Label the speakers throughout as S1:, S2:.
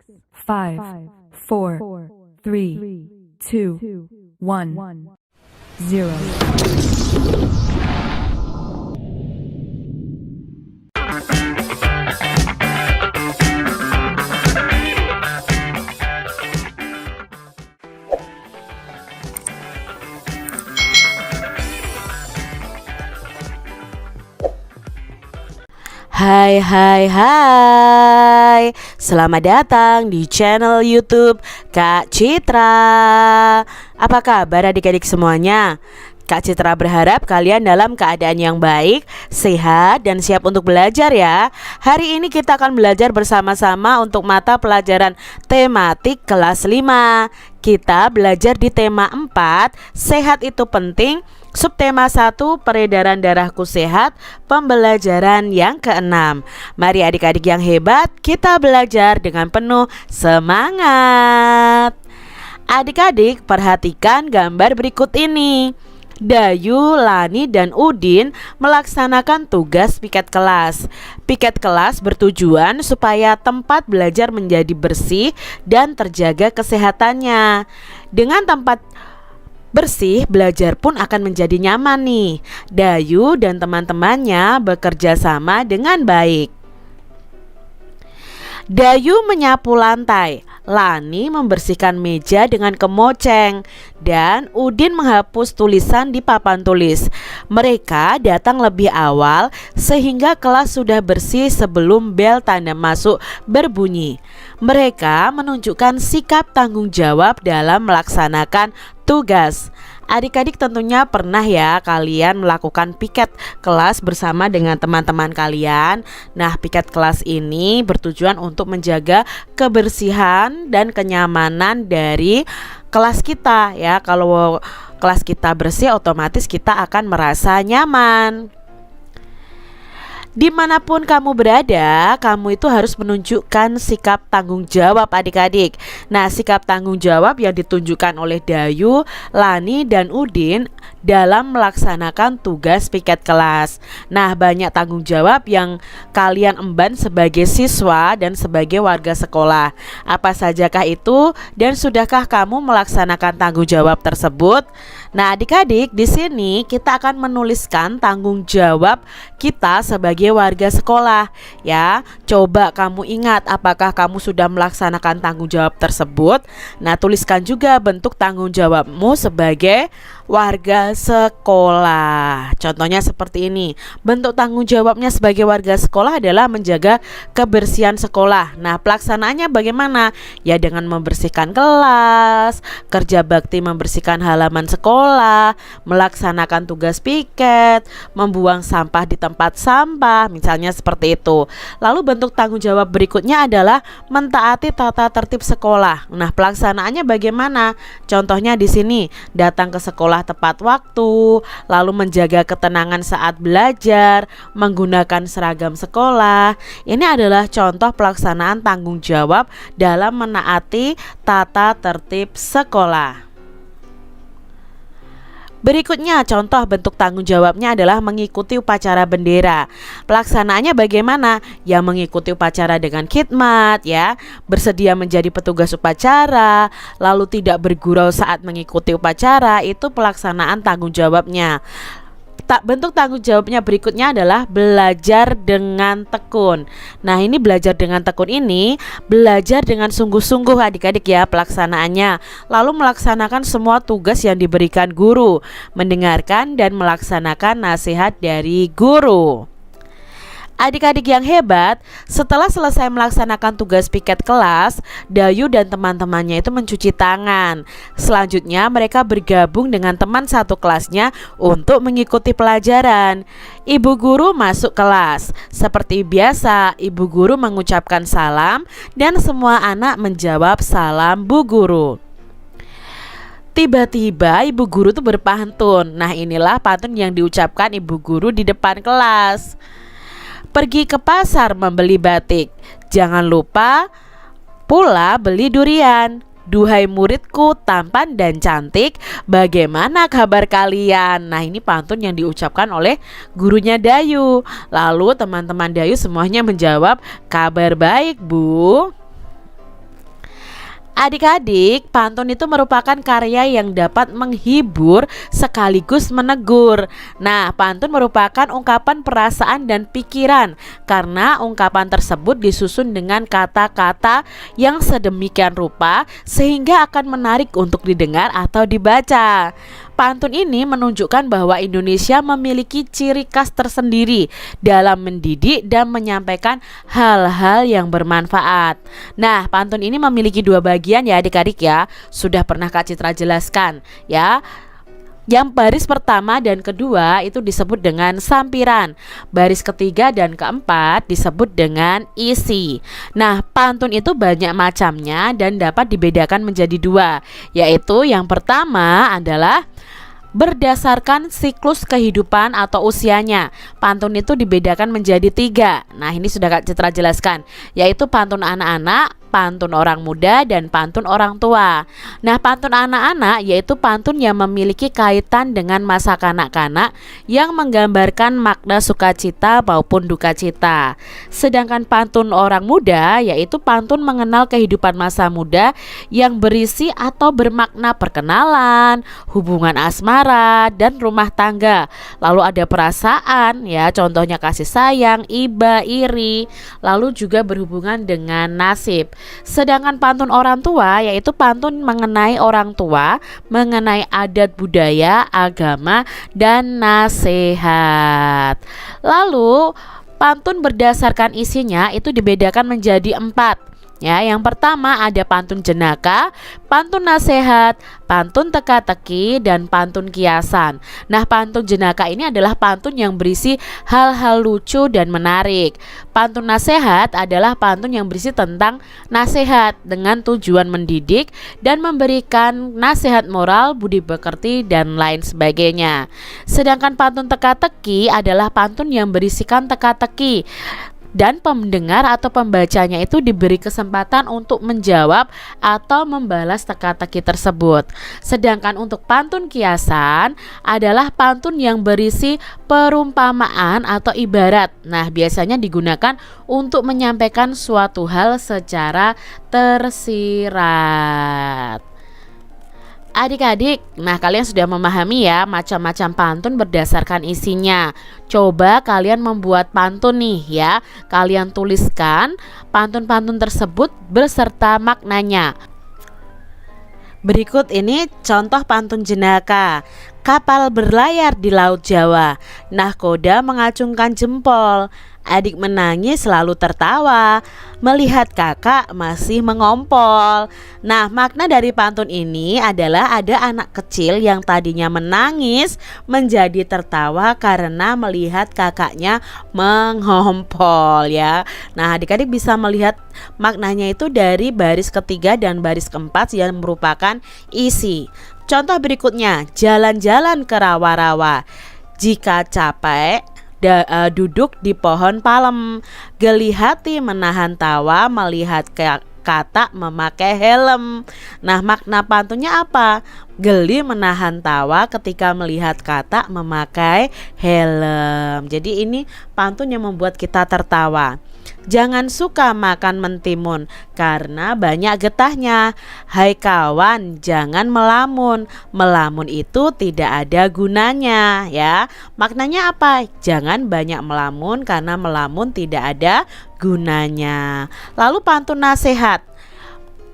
S1: 5, 4, 3, 2, 1, 0.
S2: Hai, selamat datang di channel YouTube Kak Citra. Apa kabar adik-adik semuanya? Kak Citra berharap kalian dalam keadaan yang baik, sehat, dan siap untuk belajar ya. Hari ini kita akan belajar bersama-sama untuk mata pelajaran tematik kelas 5. Kita belajar di tema 4, sehat itu penting. Subtema 1, peredaran darahku sehat, pembelajaran yang ke-6. Mari adik-adik yang hebat, kita belajar dengan penuh semangat. Adik-adik, perhatikan gambar berikut ini. Dayu, Lani, dan Udin melaksanakan tugas piket kelas. Piket kelas bertujuan supaya tempat belajar menjadi bersih dan terjaga kesehatannya. Dengan tempat bersih, belajar pun akan menjadi nyaman nih. Dayu dan teman-temannya bekerja sama dengan baik. Dayu menyapu lantai, Lani membersihkan meja dengan kemoceng, dan Udin menghapus tulisan di papan tulis. Mereka datang lebih awal sehingga kelas sudah bersih sebelum bel tanda masuk berbunyi. Mereka menunjukkan sikap tanggung jawab dalam melaksanakan tugas. Adik-adik tentunya pernah ya kalian melakukan piket kelas bersama dengan teman-teman kalian. Nah, piket kelas ini bertujuan untuk menjaga kebersihan dan kenyamanan dari kelas kita ya. Kalau kelas kita bersih, otomatis kita akan merasa nyaman. Dimanapun kamu berada, kamu itu harus menunjukkan sikap tanggung jawab adik-adik. Nah, sikap tanggung jawab yang ditunjukkan oleh Dayu, Lani, dan Udin dalam melaksanakan tugas piket kelas. Nah, banyak tanggung jawab yang kalian emban sebagai siswa dan sebagai warga sekolah. Apa sajakah itu dan sudahkah kamu melaksanakan tanggung jawab tersebut? Nah, adik-adik, di sini kita akan menuliskan tanggung jawab kita sebagai warga sekolah ya. Coba kamu ingat apakah kamu sudah melaksanakan tanggung jawab tersebut. Nah, tuliskan juga bentuk tanggung jawabmu sebagai warga sekolah. Contohnya seperti ini. Bentuk tanggung jawabnya sebagai warga sekolah adalah menjaga kebersihan sekolah. Nah, pelaksanaannya bagaimana? Ya, dengan membersihkan kelas, kerja bakti membersihkan halaman sekolah, melaksanakan tugas piket, membuang sampah di tempat sampah, misalnya seperti itu. Lalu bentuk tanggung jawab berikutnya adalah mentaati tata tertib sekolah. Nah, pelaksanaannya bagaimana? Contohnya di sini, datang ke sekolah tepat waktu, lalu menjaga ketenangan saat belajar, menggunakan seragam sekolah. Ini adalah contoh pelaksanaan tanggung jawab dalam menaati tata tertib sekolah. Berikutnya, contoh bentuk tanggung jawabnya adalah mengikuti upacara bendera. Pelaksanaannya bagaimana? Ya, mengikuti upacara dengan khidmat ya, bersedia menjadi petugas upacara, lalu tidak bergurau saat mengikuti upacara. Itu pelaksanaan tanggung jawabnya. Bentuk tanggung jawabnya berikutnya adalah belajar dengan tekun. Nah, ini belajar dengan tekun ini belajar dengan sungguh-sungguh adik-adik ya pelaksanaannya. Lalu melaksanakan semua tugas yang diberikan guru, mendengarkan dan melaksanakan nasihat dari guru. Adik-adik yang hebat, setelah selesai melaksanakan tugas piket kelas, Dayu dan teman-temannya itu mencuci tangan. Selanjutnya mereka bergabung dengan teman satu kelasnya untuk mengikuti pelajaran. Ibu guru masuk kelas. Seperti biasa, ibu guru mengucapkan salam dan semua anak menjawab salam Bu Guru. Tiba-tiba ibu guru tuh berpantun. Nah, inilah pantun yang diucapkan ibu guru di depan kelas. Pergi ke pasar membeli batik, jangan lupa pula beli durian. Duhai muridku tampan dan cantik, bagaimana kabar kalian? Nah, ini pantun yang diucapkan oleh gurunya Dayu. Lalu teman-teman Dayu semuanya menjawab, kabar baik Bu. Adik-adik, pantun itu merupakan karya yang dapat menghibur sekaligus menegur. Nah, pantun merupakan ungkapan perasaan dan pikiran karena ungkapan tersebut disusun dengan kata-kata yang sedemikian rupa sehingga akan menarik untuk didengar atau dibaca. Pantun ini menunjukkan bahwa Indonesia memiliki ciri khas tersendiri dalam mendidik dan menyampaikan hal-hal yang bermanfaat. Nah, pantun ini memiliki dua bagian ya adik-adik ya. Sudah pernah Kak Citra jelaskan ya. Yang baris pertama dan kedua itu disebut dengan sampiran. Baris ketiga dan keempat disebut dengan isi. Nah, pantun itu banyak macamnya dan dapat dibedakan menjadi dua, yaitu yang pertama adalah berdasarkan siklus kehidupan atau usianya. Pantun itu dibedakan menjadi tiga. Nah, ini sudah Kak Citra jelaskan, yaitu pantun anak-anak, pantun orang muda, dan pantun orang tua. Nah, pantun anak-anak yaitu pantun yang memiliki kaitan dengan masa kanak-kanak yang menggambarkan makna sukacita maupun duka cita. Sedangkan pantun orang muda yaitu pantun mengenal kehidupan masa muda yang berisi atau bermakna perkenalan, hubungan asmara, dan rumah tangga. Lalu ada perasaan ya, contohnya kasih sayang, iba, iri, lalu juga berhubungan dengan nasib. Sedangkan pantun orang tua yaitu pantun mengenai orang tua, mengenai adat budaya, agama, dan nasihat. Lalu pantun berdasarkan isinya itu dibedakan menjadi 4. Ya, yang pertama ada pantun jenaka, pantun nasihat, pantun teka-teki, dan pantun kiasan. Nah, pantun jenaka ini adalah pantun yang berisi hal-hal lucu dan menarik. Pantun nasihat adalah pantun yang berisi tentang nasihat dengan tujuan mendidik dan memberikan nasihat moral, budi pekerti, dan lain sebagainya. Sedangkan pantun teka-teki adalah pantun yang berisikan teka-teki dan pendengar atau pembacanya itu diberi kesempatan untuk menjawab atau membalas teka-teki tersebut. Sedangkan untuk pantun kiasan adalah pantun yang berisi perumpamaan atau ibarat. Nah, biasanya digunakan untuk menyampaikan suatu hal secara tersirat. Adik-adik, nah kalian sudah memahami ya macam-macam pantun berdasarkan isinya. Coba kalian membuat pantun nih ya. Kalian tuliskan pantun-pantun tersebut beserta maknanya. Berikut ini contoh pantun jenaka. Kapal berlayar di Laut Jawa, nahkoda mengacungkan jempol. Adik menangis lalu tertawa, melihat kakak masih mengompol. Nah, makna dari pantun ini adalah ada anak kecil yang tadinya menangis menjadi tertawa karena melihat kakaknya mengompol ya. Nah, adik-adik bisa melihat maknanya itu dari baris ketiga dan baris keempat yang merupakan isi. Contoh berikutnya, jalan-jalan ke rawa-rawa. Jika capek, duduk di pohon palem. Geli hati menahan tawa melihat kata memakai helm. Nah, makna pantunnya apa? Geli menahan tawa ketika melihat kata memakai helm. Jadi ini pantun yang membuat kita tertawa. Jangan suka makan mentimun karena banyak getahnya. Hai kawan, jangan melamun. Melamun itu tidak ada gunanya ya. Maknanya apa? Jangan banyak melamun karena melamun tidak ada gunanya. Lalu pantun nasihat.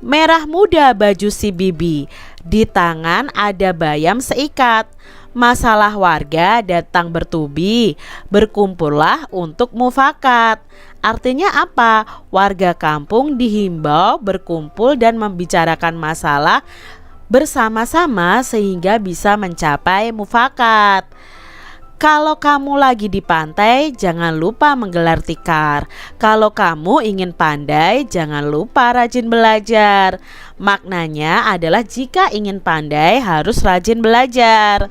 S2: Merah muda baju si bibi, di tangan ada bayam seikat. Masalah warga datang bertubi, berkumpullah untuk mufakat. Artinya apa? Warga kampung dihimbau berkumpul dan membicarakan masalah bersama-sama sehingga bisa mencapai mufakat. Kalau kamu lagi di pantai, jangan lupa menggelar tikar. Kalau kamu ingin pandai, jangan lupa rajin belajar. Maknanya adalah jika ingin pandai harus rajin belajar.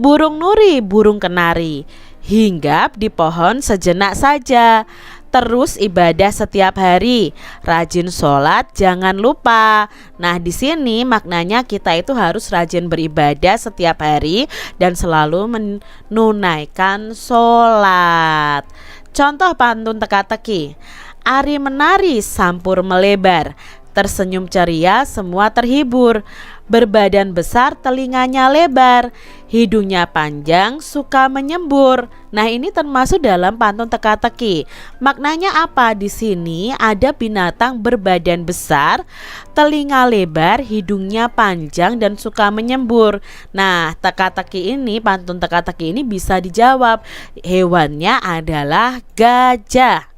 S2: Burung nuri, burung kenari, hinggap di pohon sejenak saja. Terus ibadah setiap hari, rajin sholat jangan lupa. Nah, di sini maknanya kita itu harus rajin beribadah setiap hari dan selalu menunaikan sholat. Contoh pantun teka-teki. Ari menari sampur melebar, Tersenyum ceria, semua terhibur. Berbadan besar, telinganya lebar. Hidungnya panjang, suka menyembur. Nah, ini termasuk dalam pantun teka-teki. Maknanya apa? Di sini ada binatang berbadan besar, telinga lebar, hidungnya panjang dan suka menyembur. Nah, teka-teki ini, pantun teka-teki ini bisa dijawab. Hewannya adalah gajah.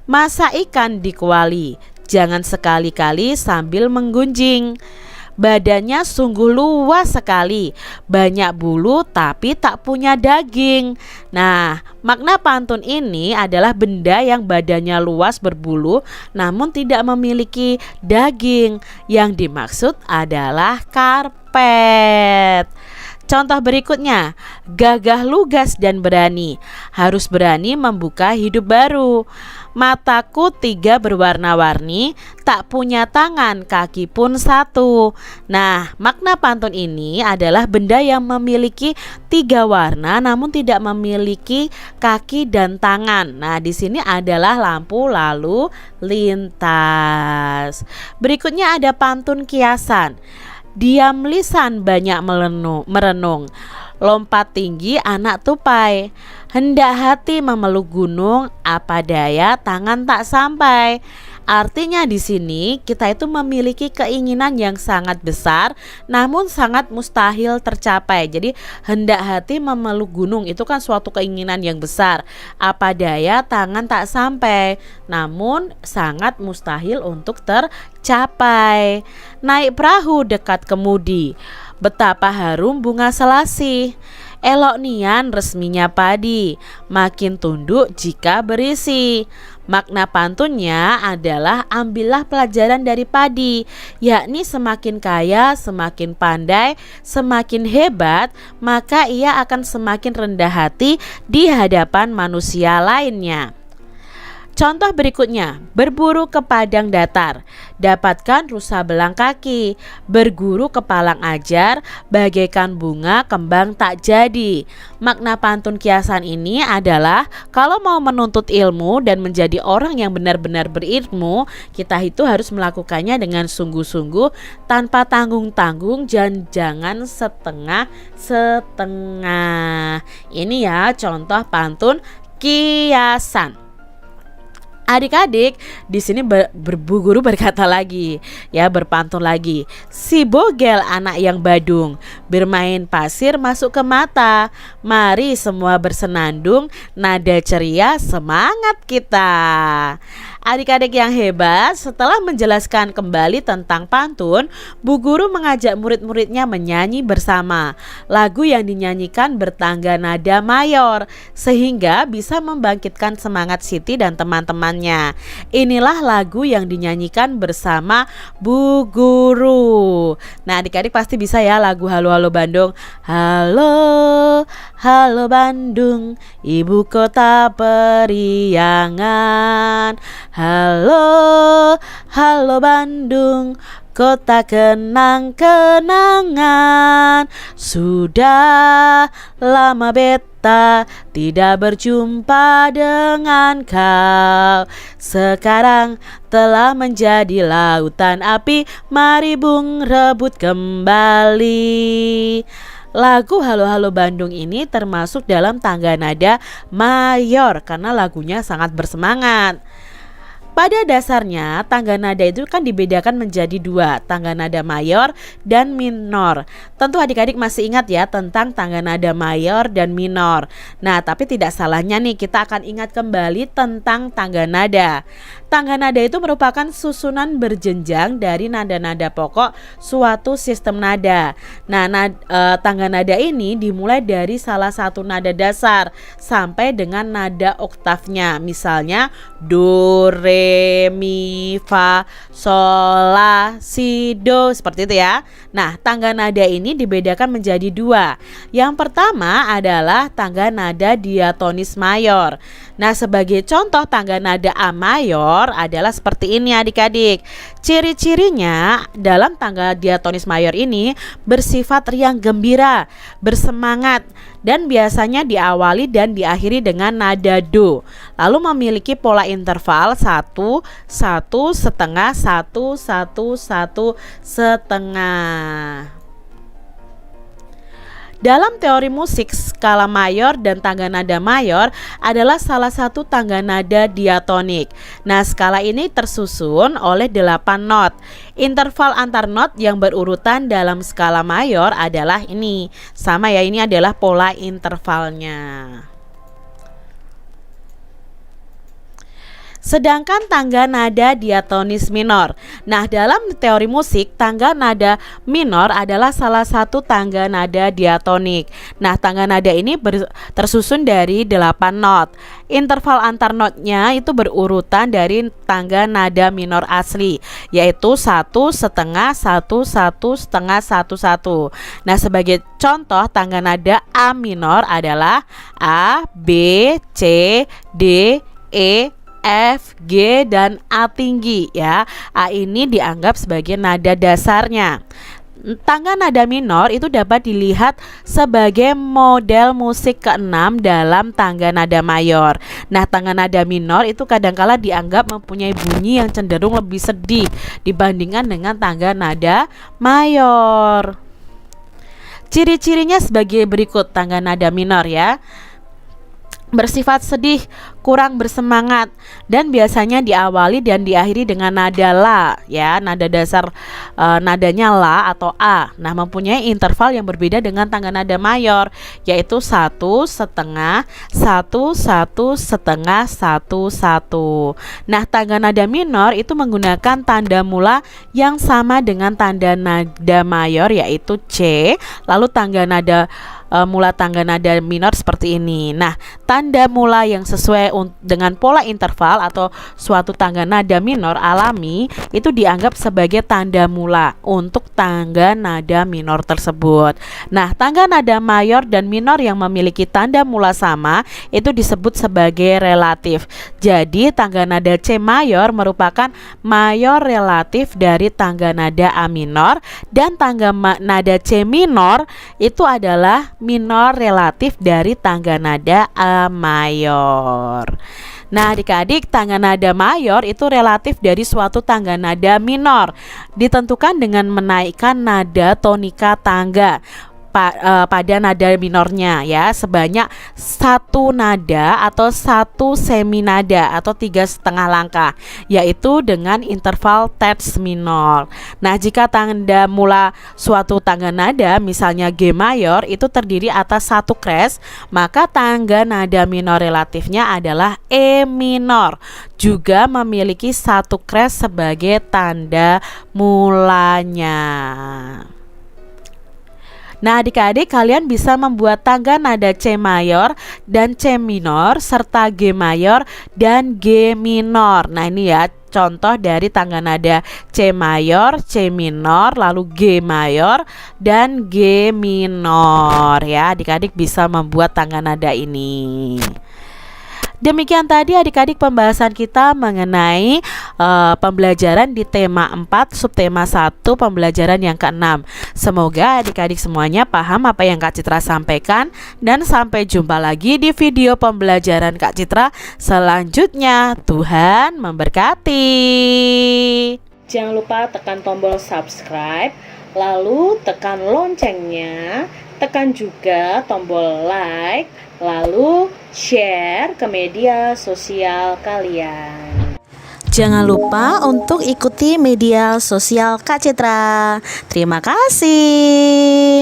S2: Masak ikan di kuali, jangan sekali-kali sambil menggunjing. Badannya sungguh luas sekali, banyak bulu tapi tak punya daging. Nah, makna pantun ini adalah benda yang badannya luas berbulu namun tidak memiliki daging. Yang dimaksud adalah karpet. Contoh berikutnya, gagah lugas dan berani, harus berani membuka hidup baru. Mataku 3 berwarna-warni, tak punya tangan, kaki pun 1. Nah, makna pantun ini adalah benda yang memiliki 3 warna namun tidak memiliki kaki dan tangan. Nah, di sini adalah lampu lalu lintas. Berikutnya ada pantun kiasan. Diam lisan banyak merenung, lompat tinggi anak tupai. Hendak hati memeluk gunung, apa daya tangan tak sampai. Artinya di sini kita itu memiliki keinginan yang sangat besar namun sangat mustahil tercapai. Jadi hendak hati memeluk gunung itu kan suatu keinginan yang besar. Apa daya tangan tak sampai, namun sangat mustahil untuk tercapai. Naik perahu dekat kemudi, betapa harum bunga selasih. Elok nian resminya padi, makin tunduk jika berisi. Makna pantunnya adalah ambillah pelajaran dari padi, yakni semakin kaya, semakin pandai, semakin hebat, maka ia akan semakin rendah hati di hadapan manusia lainnya. Contoh berikutnya, berburu ke padang datar, dapatkan rusa belang kaki, berguru ke palang ajar, bagaikan bunga kembang tak jadi. Makna pantun kiasan ini adalah kalau mau menuntut ilmu dan menjadi orang yang benar-benar berilmu, kita itu harus melakukannya dengan sungguh-sungguh, tanpa tanggung-tanggung dan jangan setengah-setengah. Ini ya contoh pantun kiasan. Adik-adik, di sini guru berkata lagi, ya berpantun lagi. Si bogel anak yang badung, bermain pasir masuk ke mata. Mari semua bersenandung, nada ceria semangat kita. Adik-adik yang hebat, setelah menjelaskan kembali tentang pantun, Bu Guru mengajak murid-muridnya menyanyi bersama. Lagu yang dinyanyikan bertangga nada mayor, sehingga bisa membangkitkan semangat Siti dan teman-temannya. Inilah lagu yang dinyanyikan bersama Bu Guru. Nah, adik-adik pasti bisa ya lagu Halo Halo Bandung. Halo, halo Bandung, ibu kota periangan. Halo, halo Bandung, kota kenang-kenangan. Sudah lama beta tidak berjumpa dengan kau. Sekarang telah menjadi lautan api, mari bung rebut kembali. Lagu Halo Halo Bandung ini termasuk dalam tangga nada mayor karena lagunya sangat bersemangat. Pada dasarnya tangga nada itu kan dibedakan menjadi 2, tangga nada mayor dan minor. Tentu adik-adik masih ingat ya tentang tangga nada mayor dan minor. Nah, tapi tidak salahnya nih kita akan ingat kembali tentang tangga nada. Tangga nada itu merupakan susunan berjenjang dari nada-nada pokok suatu sistem nada. Nah, tangga nada ini dimulai dari salah satu nada dasar sampai dengan nada oktavnya. Misalnya do, re, mi, fa, sol, la, si, do, seperti itu ya. Nah, tangga nada ini dibedakan menjadi 2. Yang pertama adalah tangga nada diatonis mayor. Nah, sebagai contoh tangga nada A mayor adalah seperti ini adik-adik. Ciri-cirinya dalam tangga diatonis mayor ini bersifat riang gembira, bersemangat, dan biasanya diawali dan diakhiri dengan nada do. Lalu memiliki pola interval 1, 1, setengah, 1, 1, 1, setengah. Dalam teori musik, skala mayor dan tangga nada mayor adalah salah satu tangga nada diatonik. Nah, skala ini tersusun oleh 8 not. Interval antar not yang berurutan dalam skala mayor adalah ini. Sama ya, ini adalah pola intervalnya. Sedangkan tangga nada diatonis minor. Nah, dalam teori musik, tangga nada minor adalah salah satu tangga nada diatonik. Nah, tangga nada ini tersusun dari 8 not. Interval antar notnya itu berurutan dari tangga nada minor asli, yaitu 1, setengah, 1, 1, setengah, 1, 1. Nah, sebagai contoh tangga nada A minor adalah A, B, C, D, E, F, G, dan A tinggi ya. A ini dianggap sebagai nada dasarnya. Tangga nada minor itu dapat dilihat sebagai model musik keenam dalam tangga nada mayor. Nah, tangga nada minor itu kadangkala dianggap mempunyai bunyi yang cenderung lebih sedih dibandingkan dengan tangga nada mayor. Ciri-cirinya sebagai berikut tangga nada minor ya. Bersifat sedih, kurang bersemangat, dan biasanya diawali dan diakhiri dengan nada la ya, nada dasar nadanya la atau a. Nah, mempunyai interval yang berbeda dengan tangga nada mayor, yaitu 1, setengah, 1, 1, setengah, 1, 1. Nah, tangga nada minor itu menggunakan tanda mula yang sama dengan tanda nada mayor, yaitu C. Lalu tangga nada mula tangga nada minor seperti ini. Nah, tanda mula yang sesuai dengan pola interval atau suatu tangga nada minor alami itu dianggap sebagai tanda mula untuk tangga nada minor tersebut. Nah, tangga nada mayor dan minor yang memiliki tanda mula sama itu disebut sebagai relatif. Jadi, tangga nada C mayor merupakan mayor relatif dari tangga nada A minor, dan tangga nada C minor itu adalah minor relatif dari tangga nada A mayor. Nah, adik-adik, tangga nada mayor itu relatif dari suatu tangga nada minor, ditentukan dengan menaikkan nada tonika tangga pada nada minornya ya, sebanyak 1 nada atau 1 seminada atau 3,5 langkah, yaitu dengan interval terts minor. Nah, jika tanda mula suatu tangga nada misalnya G mayor itu terdiri atas 1 kres, maka tangga nada minor relatifnya adalah E minor, juga memiliki 1 kres sebagai tanda mulanya. Nah, adik-adik, kalian bisa membuat tangga nada C mayor dan C minor serta G mayor dan G minor. Nah, ini ya contoh dari tangga nada C mayor, C minor, lalu G mayor dan G minor ya. Adik-adik bisa membuat tangga nada ini. Demikian tadi adik-adik pembahasan kita mengenai pembelajaran di tema 4 subtema 1 pembelajaran yang ke-6. Semoga adik-adik semuanya paham apa yang Kak Citra sampaikan, dan sampai jumpa lagi di video pembelajaran Kak Citra selanjutnya. Tuhan memberkati. Jangan lupa tekan tombol subscribe, lalu tekan loncengnya, tekan juga tombol like, lalu share ke media sosial kalian. Jangan lupa untuk ikuti media sosial Kak Citra. Terima kasih.